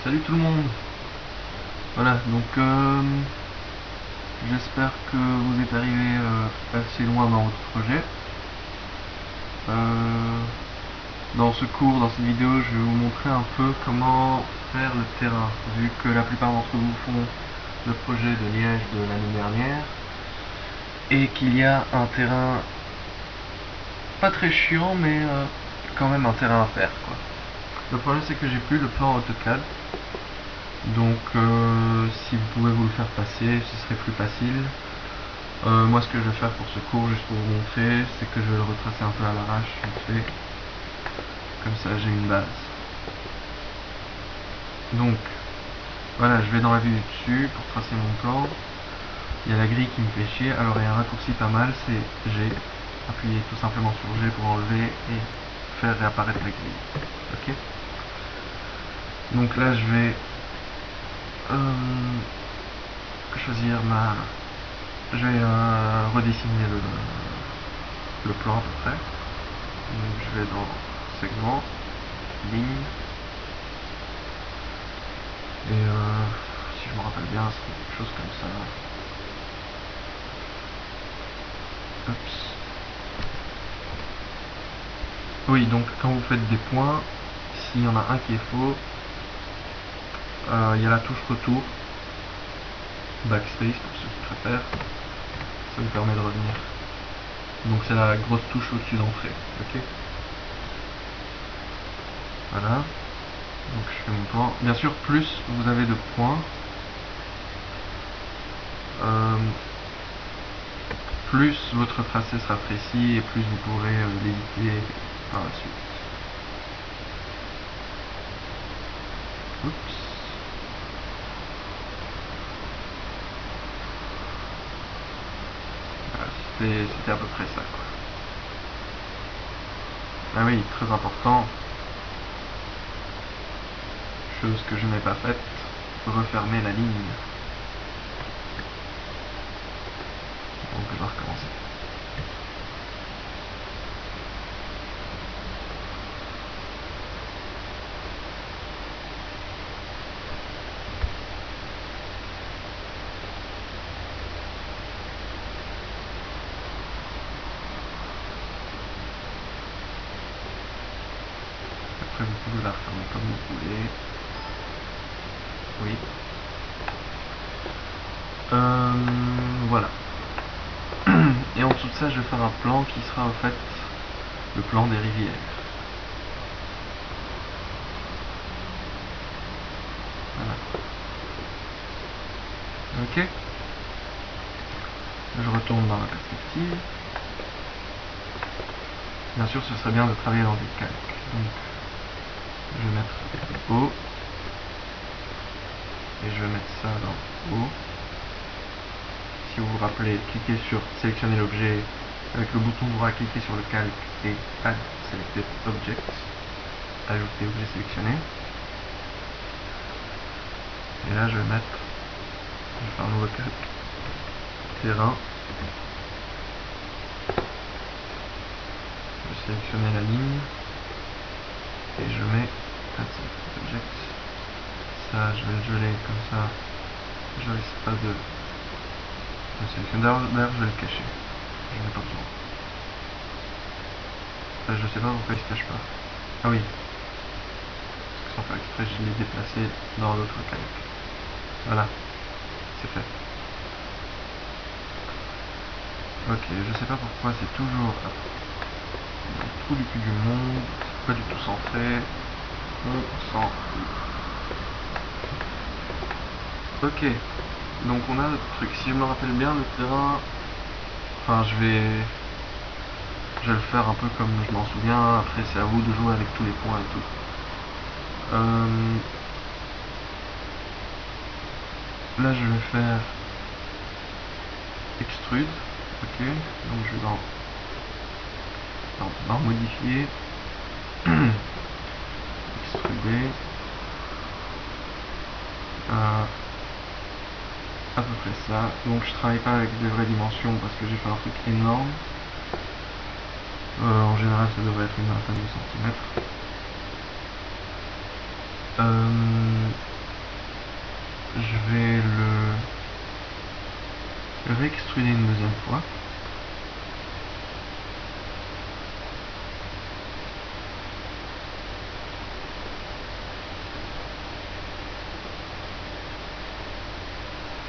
Salut tout le monde. Voilà, donc j'espère que vous êtes arrivé assez loin dans votre projet. Dans ce cours, dans cette vidéo, je vais vous montrer un peu comment faire le terrain, vu que la plupart d'entre vous font le projet de Liège de l'année dernière, et qu'il y a un terrain pas très chiant, mais quand même un terrain à faire, quoi. Le problème, c'est que j'ai plus le plan AutoCAD. Donc si vous pouvez vous le faire passer, ce serait plus facile. Moi ce que je vais faire pour ce cours, juste pour vous montrer, c'est que je vais le retracer un peu à l'arrache, vite fait. Comme ça j'ai une base. Donc voilà, je vais dans la vue du dessus pour tracer mon plan. Il y a la grille qui me fait chier, alors il y a un raccourci pas mal, c'est G. Appuyez tout simplement sur G pour enlever et faire réapparaître la grille. Ok. Donc là je vais choisir je vais redessiner le plan à peu près. Donc je vais dans segment, ligne, et si je me rappelle bien, c'est quelque chose comme ça. Oups. Oui, donc quand vous faites des points, s'il y en a un qui est faux, il y a la touche retour, backspace pour ceux qui préfèrent, ça vous permet de revenir. Donc c'est la grosse touche au-dessus d'entrée, ok. Voilà, donc je fais mon plan. Bien sûr, plus vous avez de points, plus votre tracé sera précis et plus vous pourrez l'éditer par la suite. Oups. Voilà, c'était à peu près ça, quoi. Ah oui, très important, chose que je n'ai pas faite, refermer la ligne. Donc je vais recommencer. Après vous pouvez la refermer comme vous voulez. Oui. Voilà. Et en dessous de ça, je vais faire un plan qui sera en fait le plan des rivières. Voilà. Ok. Je retourne dans la perspective. Bien sûr, ce serait bien de travailler dans des calques. Donc, je vais mettre haut. Et je vais mettre ça dans haut. Si vous vous rappelez, cliquez sur sélectionner l'objet avec le bouton droit, cliquez sur le calque et Add Selected Object, ajouter objet sélectionné. Et là je vais faire un nouveau calque, terrain. Je vais sélectionner la ligne et je mets Add Selected Object. Ça je vais le geler comme ça, je risque pas de sélectionner. D'ailleurs je vais le cacher, je n'ai pas besoin. Je sais pas pourquoi il se cache pas. Ah oui, parce que sans faire exprès je l'ai déplacé dans l'autre calque. Voilà, c'est fait. Ok, je sais pas pourquoi c'est toujours dans le trou du cul du monde, c'est pas du tout centré, on s'en fout. Ok, donc on a notre truc, si je me rappelle bien le terrain, enfin je vais le faire un peu comme je m'en souviens, après c'est à vous de jouer avec tous les points et tout. Là je vais faire extrude, ok, donc je vais dans modifier, extruder, à peu près ça. Donc je travaille pas avec des vraies dimensions parce que j'ai fait un truc énorme. En général ça devrait être une vingtaine de centimètres. je vais le réextruder une deuxième fois.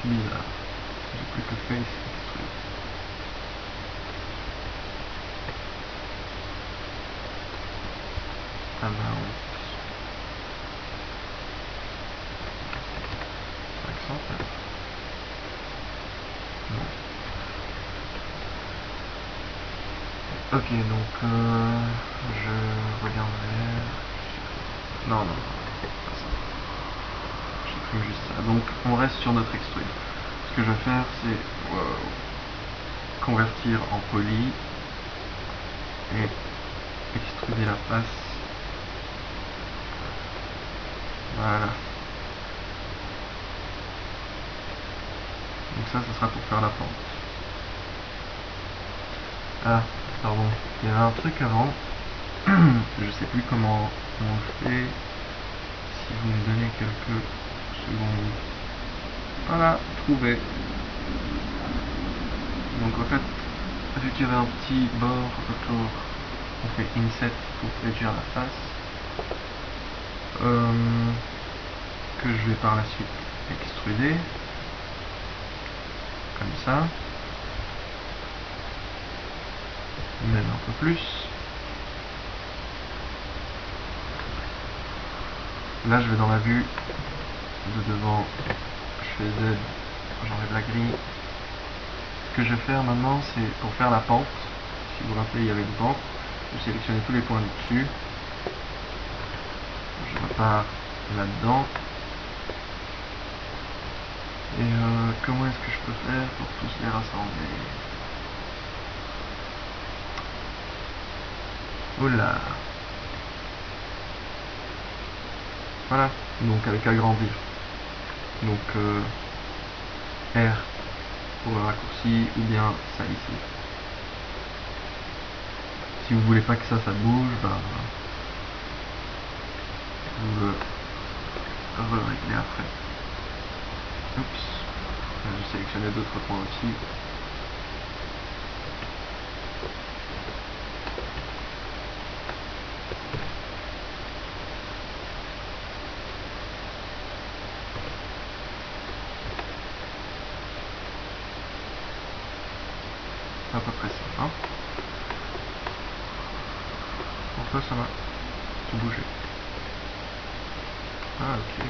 C'est bizarre. J'ai plus que face extrude. Amount 500. Non. Ok, donc je regarderai. Non, non, pas ça. Je supprime juste ça. Donc on reste sur notre extrude. Ce que je vais faire, c'est convertir en poly et extruder la face. Voilà. Donc ça, ce sera pour faire la pente. Ah, pardon. Il y avait un truc avant. Je sais plus comment on fait. Si vous me donnez quelques secondes. Voilà, trouvé. Donc en fait, vu qu'il y avait un petit bord autour, on fait inset pour réduire la face. Que je vais par la suite extruder. Comme ça. Même un peu plus. Là, je vais dans la vue de devant, je fais Z, j'enlève la grille. Ce que je vais faire maintenant, c'est pour faire la pente. Si vous vous rappelez, il y avait une pente. Je sélectionne tous les points dessus. Je repars là-dedans. Et comment est-ce que je peux faire pour tous les rassembler? Oula. Voilà, donc avec agrandir. Donc R pour le raccourci ou bien ça ici. Si vous voulez pas que ça bouge, bah, vous le réglez après. Oups, je sélectionnais d'autres points aussi. À peu près ça. Hein, pour ça, ça va tout bouger. Ah, ok.